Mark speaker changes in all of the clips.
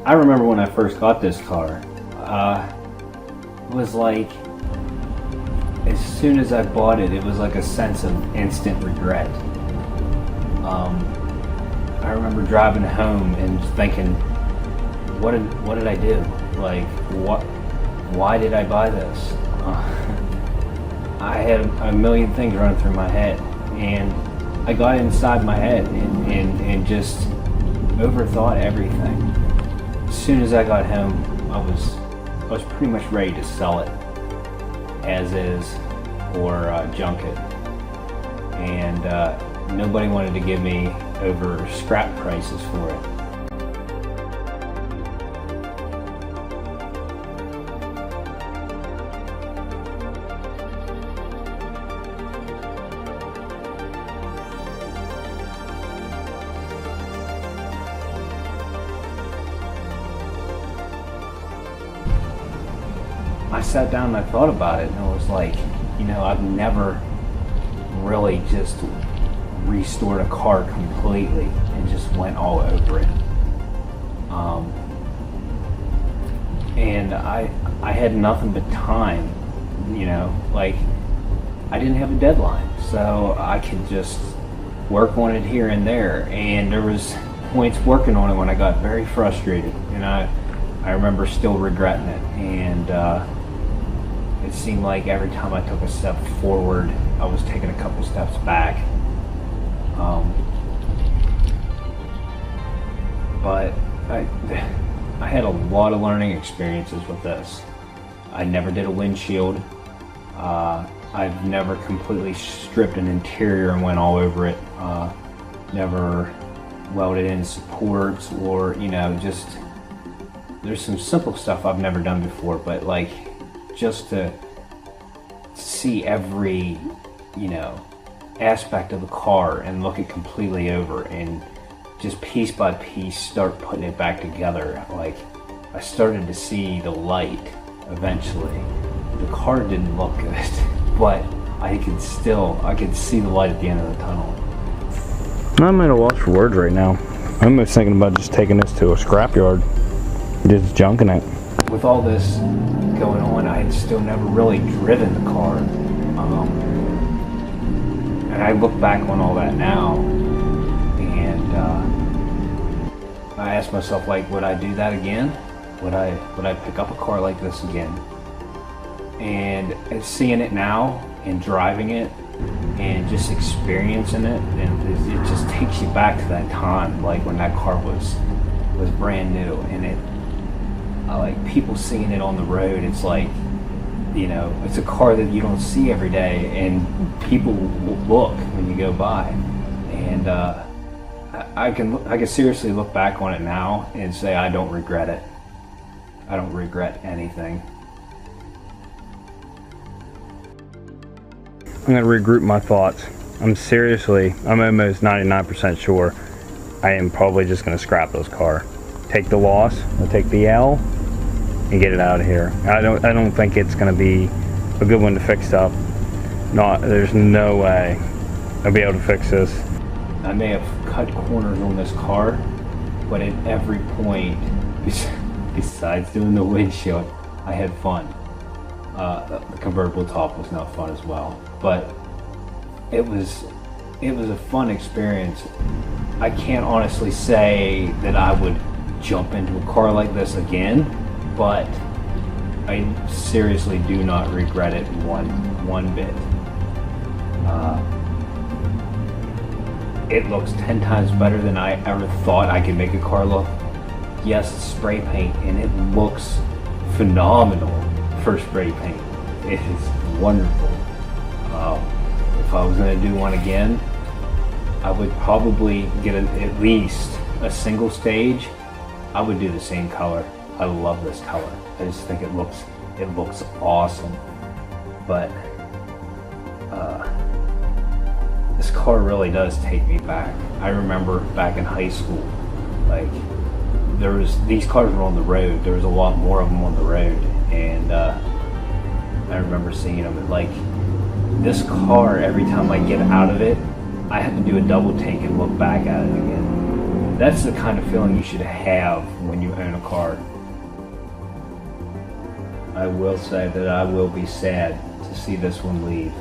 Speaker 1: I remember when I first got this car, it was like, as soon as I bought it, it was like a sense of instant regret. I remember driving home and thinking, what did I do? Like, why did I buy this? I had a million things running through my head, and I got inside my head and just overthought everything. As soon as I got home, I was pretty much ready to sell it as is or junk it, and nobody wanted to give me over scrap prices for it. I sat down and I thought about it, and I was like, you know, I've never really just restored a car completely and just went all over it. And I had nothing but time, you know, like I didn't have a deadline, so I could just work on it here and there. And there was points working on it when I got very frustrated, and I remember still regretting it. And it seemed like every time I took a step forward, I was taking a couple steps back. But I had a lot of learning experiences with this. I never did a windshield. I've never completely stripped an interior and went all over it. Never welded in supports, or, you know, just, there's some simple stuff I've never done before, but like, just to see every, you know, aspect of the car and look it completely over and just piece by piece start putting it back together. Like, I started to see the light eventually. The car didn't look good, but I could see the light at the end of the tunnel.
Speaker 2: I'm at a loss for words right now. I'm almost thinking about just taking this to a scrapyard, just junking it.
Speaker 1: With all this going on, I had still never really driven the car. And I look back on all that now, and I ask myself, like, would I do that again? Would I pick up a car like this again? And seeing it now and driving it and just experiencing it, and it just takes you back to that time, like when that car was brand new, and it, like, people seeing it on the road, it's like, you know, it's a car that you don't see every day, and people look when you go by. And I can seriously look back on it now and say I don't regret it. I don't regret anything.
Speaker 2: I'm going to regroup my thoughts. I'm almost 99% sure I am probably just going to scrap this car. Take the loss, I'll take the L, and get it out of here. I don't think it's going to be a good one to fix up. There's no way I'll be able to fix this.
Speaker 1: I may have cut corners on this car, but at every point, besides doing the windshield, I had fun. The convertible top was not fun as well, but it was a fun experience. I can't honestly say that I would jump into a car like this again, but I seriously do not regret it one bit. It looks 10 times better than I ever thought I could make a car look. Yes, it's spray paint, and it looks phenomenal for spray paint. It is wonderful. If I was going to do one again, I would probably get at least a single stage. I would do the same color. I love this color. I just think it looks awesome. But this car really does take me back. I remember back in high school, like, these cars were on the road. There was a lot more of them on the road, and I remember seeing them. Like, this car, every time I get out of it, I have to do a double take and look back at it again. That's the kind of feeling you should have when you own a car. I will say that I will be sad to see this one leave.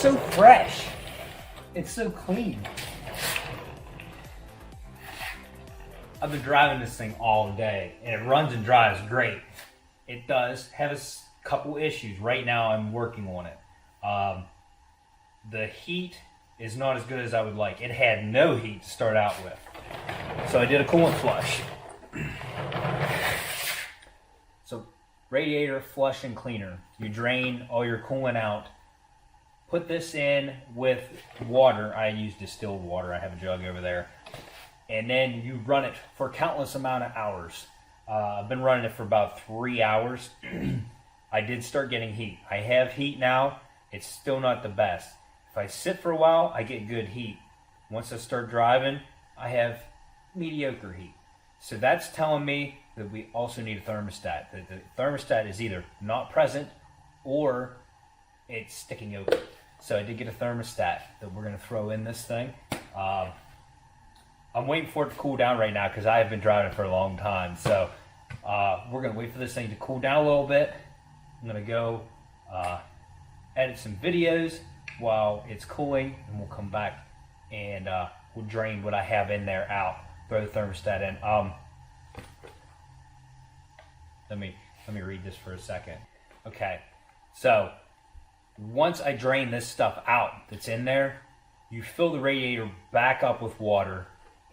Speaker 1: so fresh. It's so clean. I've been driving this thing all day, and it runs and drives great. It does have a couple issues. Right now, I'm working on it. The heat is not as good as I would like. It had no heat to start out with. So I did a coolant flush. So radiator flush and cleaner. You drain all your coolant out. Put this in with water. I use distilled water. I have a jug over there. And then you run it for a countless amount of hours. I've been running it for about 3 hours. I did start getting heat. I have heat now. It's still not the best. If I sit for a while, I get good heat. Once I start driving, I have mediocre heat. So that's telling me that we also need a thermostat. The thermostat is either not present or it's sticking open. So I did get a thermostat that we're going to throw in this thing. I'm waiting for it to cool down right now because I have been driving it for a long time. So we're going to wait for this thing to cool down a little bit. I'm going to go edit some videos while it's cooling, and we'll come back and we'll drain what I have in there out. Throw the thermostat in. Let me read this for a second. Okay, so once I drain this stuff out that's in there, you fill the radiator back up with water,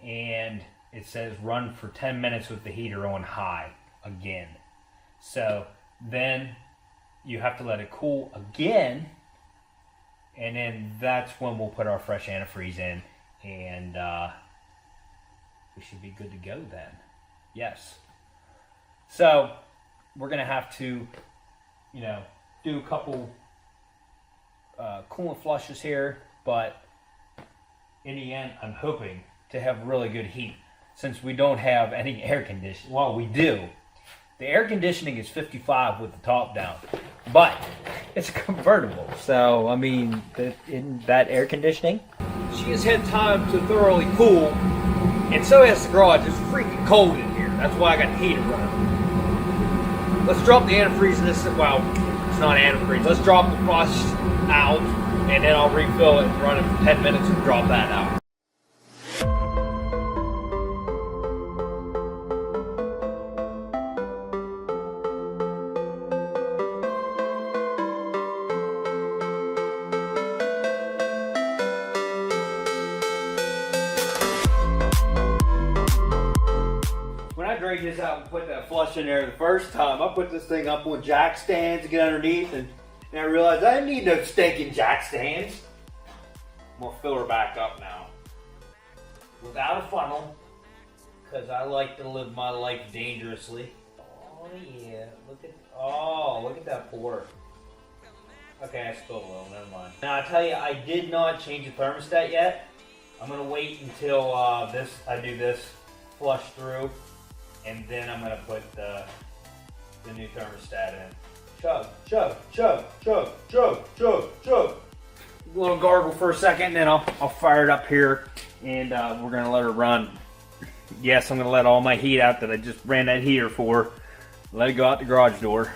Speaker 1: and it says run for 10 minutes with the heater on high again. So then you have to let it cool again, and then that's when we'll put our fresh antifreeze in, and we should be good to go then. Yes. So we're gonna have to, do a couple coolant flushes here, but in the end, I'm hoping to have really good heat since we don't have any air conditioning. Well, we do. The air conditioning is 55 with the top down, but it's convertible. So, I mean, in that air conditioning, she has had time to thoroughly cool, and so has the garage. It's freaking cold in here. That's why I got the heater running. Let's drop the antifreeze in this. Well, it's not antifreeze. Let's drop the flush out, and then I'll refill it and run it for 10 minutes and drop that out. When I dragged this out and put that flush in there the first time, I put this thing up on jack stands to get underneath, and I realized I didn't need no stinking jack stands. I'm gonna fill her back up now without a funnel, because I like to live my life dangerously. Oh yeah, look at that pour. Okay, I spilled a little, never mind. Now I tell you, I did not change the thermostat yet. I'm gonna wait until I do this flush through, and then I'm gonna put the new thermostat in. Chug, chug, chug, chug, chug, chug, chug. A little gargle for a second, and then I'll fire it up here, and we're gonna let her run. Yes, I'm gonna let all my heat out that I just ran that heater for. Let it go out the garage door.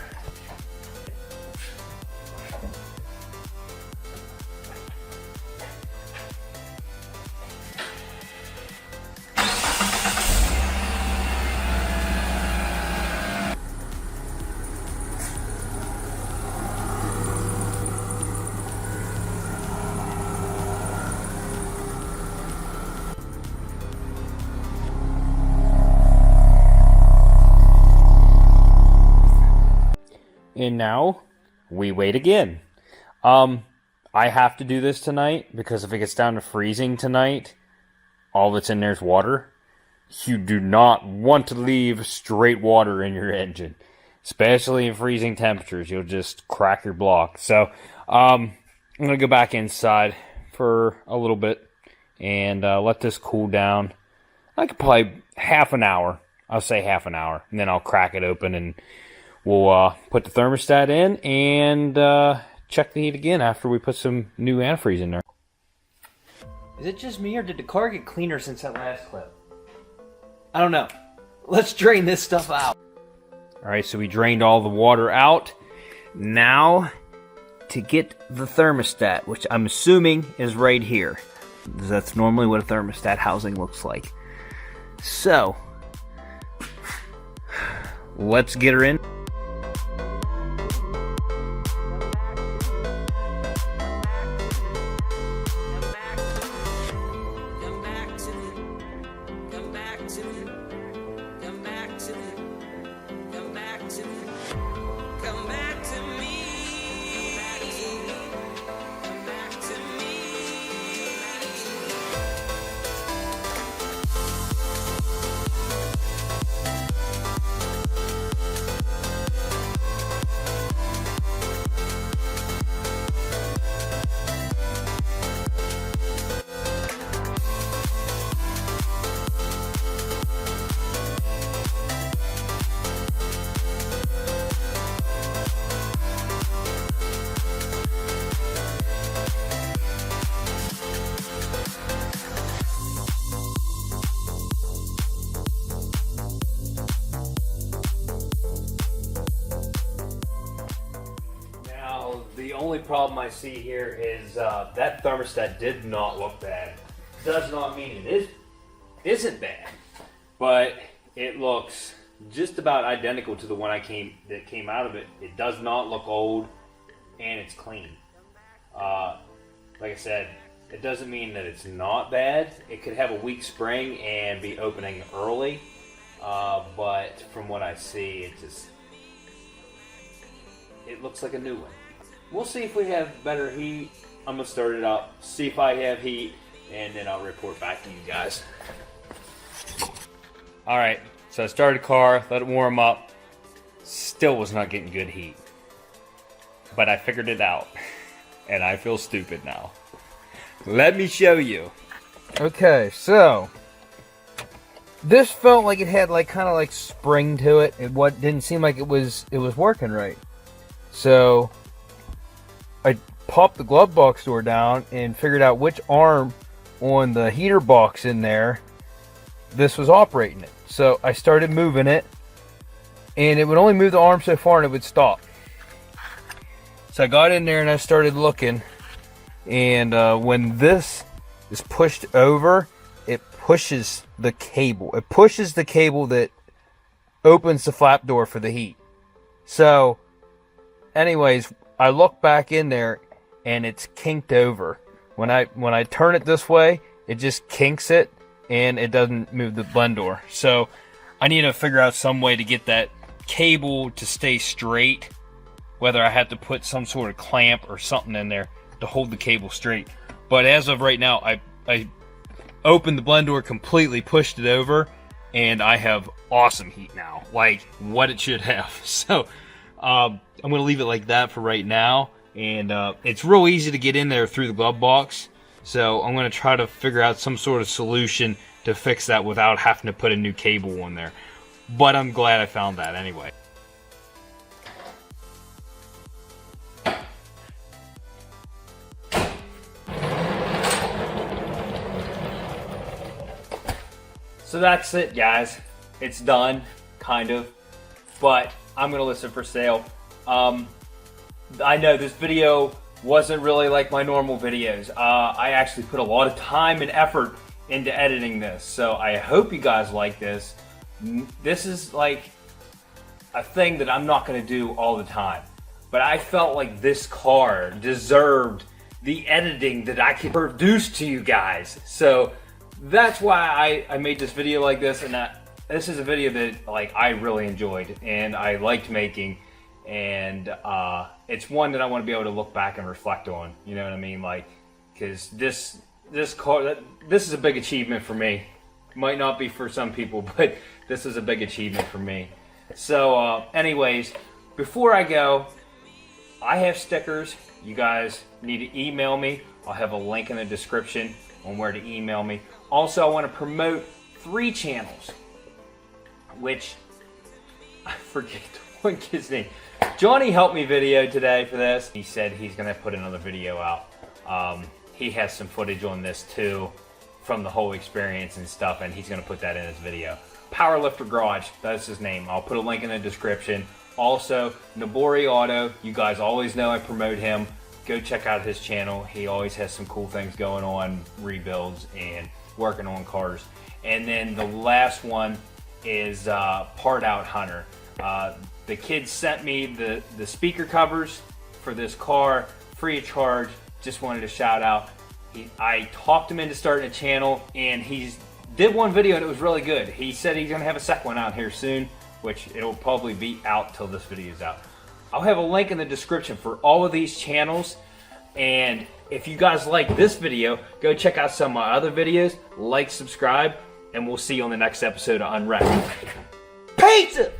Speaker 1: And now we wait again. I have to do this tonight because if it gets down to freezing tonight, all that's in there is water. You do not want to leave straight water in your engine, especially in freezing temperatures. You'll just crack your block. So I'm going to go back inside for a little bit and let this cool down. I could probably half an hour. I'll say half an hour, and then I'll crack it open and we'll put the thermostat in and check the heat again after we put some new antifreeze in there. Is it just me, or did the car get cleaner since that last clip? I don't know. Let's drain this stuff out. Alright, so we drained all the water out. Now, to get the thermostat, which I'm assuming is right here. That's normally what a thermostat housing looks like. So, let's get her in. The only problem I see here is that thermostat did not look bad. Does not mean it isn't bad, but it looks just about identical to the one that came out of it. It does not look old, and it's clean. Like I said, it doesn't mean that it's not bad. It could have a weak spring and be opening early, but from what I see, it looks like a new one. We'll see if we have better heat. I'm going to start it up, see if I have heat, and then I'll report back to you guys. Alright, so I started the car, let it warm up. Still was not getting good heat. But I figured it out, and I feel stupid now. Let me show you.
Speaker 3: Okay, so this felt like it had kind of like spring to it. It didn't seem like it was working right. So I popped the glove box door down and figured out which arm on the heater box in there this was operating it. So I started moving it, and it would only move the arm so far and it would stop. So I got in there and I started looking, and when this is pushed over, it pushes the cable. It pushes the cable that opens the flap door for the heat. So anyways, I look back in there and it's kinked over. When I turn it this way, it just kinks it and it doesn't move the blend door. So I need to figure out some way to get that cable to stay straight, whether I have to put some sort of clamp or something in there to hold the cable straight. But as of right now, I opened the blend door completely, pushed it over, and I have awesome heat now, like what it should have. So I'm going to leave it like that for right now, and it's real easy to get in there through the glove box, so I'm going to try to figure out some sort of solution to fix that without having to put a new cable on there. But I'm glad I found that anyway. So that's it, guys. It's done, kind of, but I'm gonna list it for sale. I know this video wasn't really like my normal videos. I actually put a lot of time and effort into editing this, so I hope you guys like this. This is like a thing that I'm not gonna do all the time, but I felt like this car deserved the editing that I could produce to you guys. So that's why I made this video like this, and this is a video that I really enjoyed and I liked making, and it's one that I want to be able to look back and reflect on. You know what I mean? Because this car, this is a big achievement for me. Might not be for some people, but this is a big achievement for me. So anyways, before I go, I have stickers. You guys need to email me. I'll have a link in the description on where to email me. Also, I want to promote 3 channels, which I forget one kid's name. Johnny helped me video today for this. He said he's going to put another video out. He has some footage on this too from the whole experience and stuff, and he's going to put that in his video. Powerlifter Garage, that's his name. I'll put a link in the description. Also, Nabori Auto, you guys always know I promote him.
Speaker 1: go check out his channel. He always has some cool things going on, rebuilds and working on cars. And then the last one is Part Out Hunter. The kid sent me the speaker covers for this car, free of charge. Just wanted to shout out. I talked him into starting a channel, and he did one video and it was really good. He said he's gonna have a second one out here soon, which it'll probably be out till this video is out. I'll have a link in the description for all of these channels, and if you guys like this video, go check out some of my other videos, like, subscribe, and we'll see you on the next episode of Unwrapped. Pizza!